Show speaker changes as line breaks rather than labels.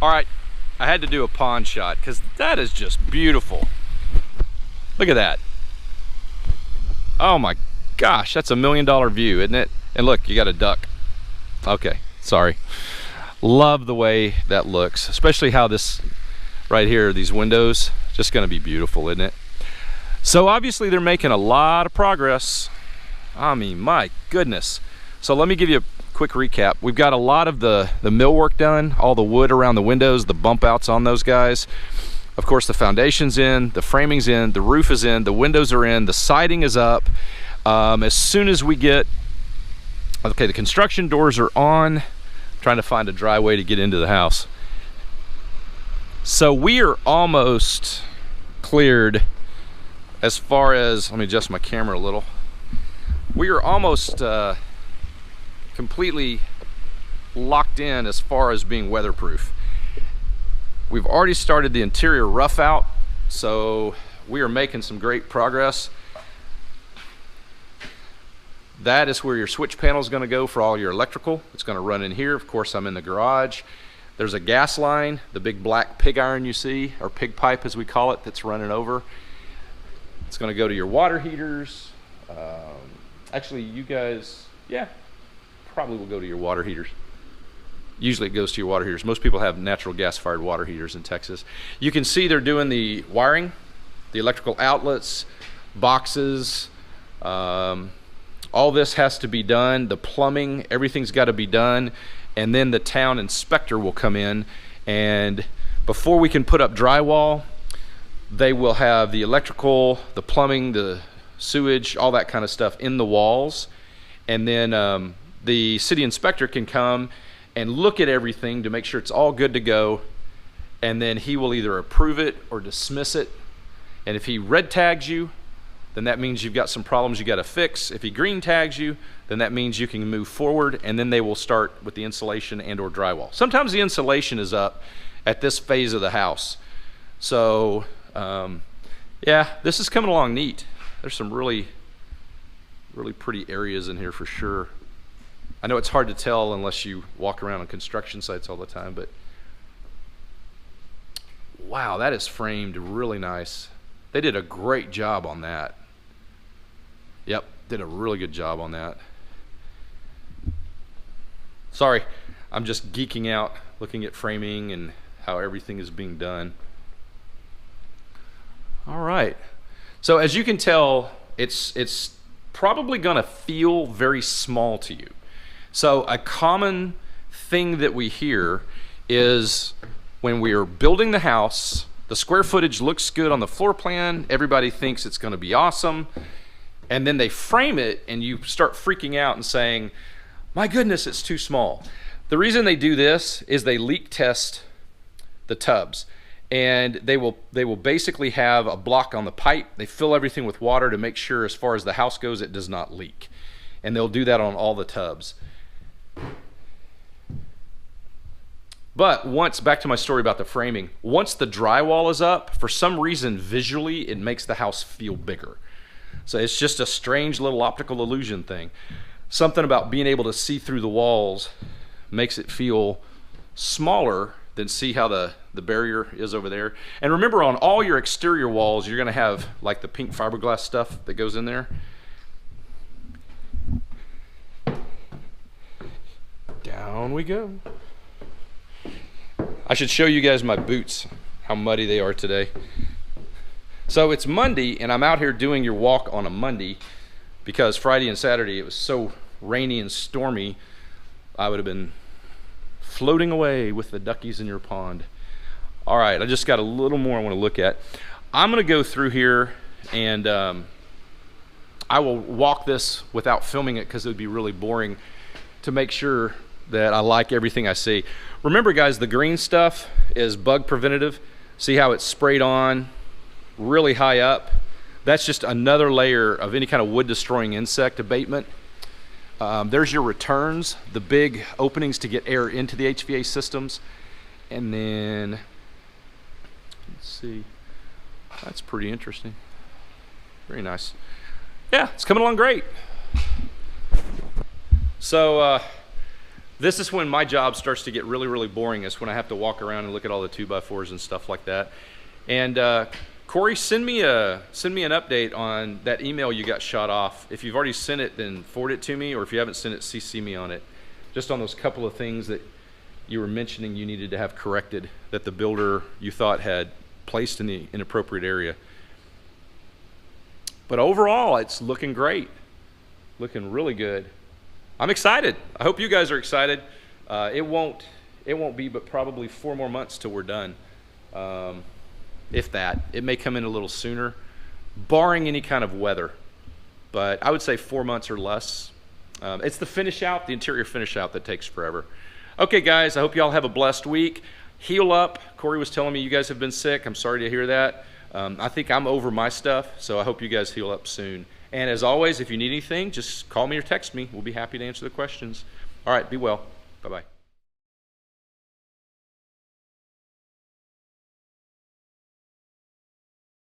All right, I had to do a pond shot because that is just beautiful. Look at that. Oh my gosh, that's $1 million view, isn't it? And look, you got a duck. Okay, sorry. Love the way that looks, especially how this right here, these windows, just gonna be beautiful, isn't it? So obviously they're making a lot of progress. I mean, my goodness. So let me give you a quick recap. We've got a lot of the millwork done, all the wood around the windows, the bump outs on those guys. Of course, the foundation's in, the framing's in, the roof is in, the windows are in, the siding is up. As soon as we get, okay, the construction doors are on. I'm trying to find a dry way to get into the house. So we are almost cleared as far as, let me adjust my camera a little. We are almost completely locked in as far as being weatherproof. We've already started the interior rough out, so we are making some great progress. That is where your switch panel is going to go for all your electrical. It's going to run in here. Of course, I'm in the garage. There's a gas line, the big black pig iron you see, or pig pipe as we call it, that's running over. It's going to go to your water heaters. Actually, you guys, yeah, probably will go to your water heaters. Usually it goes to your water heaters. Most people have natural gas-fired water heaters in Texas. You can see they're doing the wiring, the electrical outlets, boxes. All this has to be done. The plumbing, everything's got to be done. And then the town inspector will come in, and before we can put up drywall, they will have the electrical, the plumbing, the sewage, all that kind of stuff in the walls. And then the city inspector can come and look at everything to make sure it's all good to go. And then he will either approve it or dismiss it. And if he red tags you, then that means you've got some problems you got to fix. If he green tags you, then that means you can move forward, and then they will start with the insulation and or drywall. Sometimes the insulation is up at this phase of the house. So yeah, this is coming along neat. There's some really pretty areas in here for sure. I know it's hard to tell unless you walk around on construction sites all the time, but wow, that is framed really nice. They did a great job on that. Yep, did a really good job on that. Sorry, I'm just geeking out looking at framing and how everything is being done. All right, so as you can tell, it's probably gonna feel very small to you. So a common thing that we hear is when we are building the house, the square footage looks good on the floor plan, everybody thinks it's gonna be awesome, and then they frame it and you start freaking out and saying, my goodness, it's too small. The reason they do this is they leak test the tubs, and they will basically have a block on the pipe. They fill everything with water to make sure as far as the house goes it does not leak, and they'll do that on all the tubs. But once, back to my story about the framing, once the drywall is up, for some reason visually it makes the house feel bigger. So it's just a strange little optical illusion thing. Something about being able to see through the walls makes it feel smaller than see how the barrier is over there. And remember, on all your exterior walls, you're gonna have like the pink fiberglass stuff that goes in there. Down we go. I should show you guys my boots, how muddy they are today. So it's Monday, and I'm out here doing your walk on a Monday because Friday and Saturday it was so rainy and stormy, I would have been floating away with the duckies in your pond. All right, I just got a little more I want to look at. I'm going to go through here, and I will walk this without filming it because it would be really boring, to make sure that I like everything I see. Remember guys, the green stuff is bug preventative. See how it's sprayed on really high up? That's just another layer of any kind of wood destroying insect abatement. There's your returns, the big openings to get air into the HVAC systems. And then, let's see, that's pretty interesting. Very nice. Yeah, it's coming along great. So This is when my job starts to get really, really boring. It's when I have to walk around and look at all the 2x4s and stuff like that. And Corey, send me an update on that email you got shot off. If you've already sent it, then forward it to me, or if you haven't sent it, CC me on it. Just on those couple of things that you were mentioning you needed to have corrected that the builder you thought had placed in the inappropriate area. But overall, it's looking great, looking really good. I'm excited. I hope you guys are excited. It won't be but probably 4 more months till we're done. If that. It may come in a little sooner, barring any kind of weather. But I would say 4 months or less. It's the finish out, the interior finish out that takes forever. Okay, guys, I hope you all have a blessed week. Heal up. Corey was telling me you guys have been sick. I'm sorry to hear that. I think I'm over my stuff, so I hope you guys heal up soon. And as always, if you need anything, just call me or text me. We'll be happy to answer the questions. All right, be well. Bye-bye.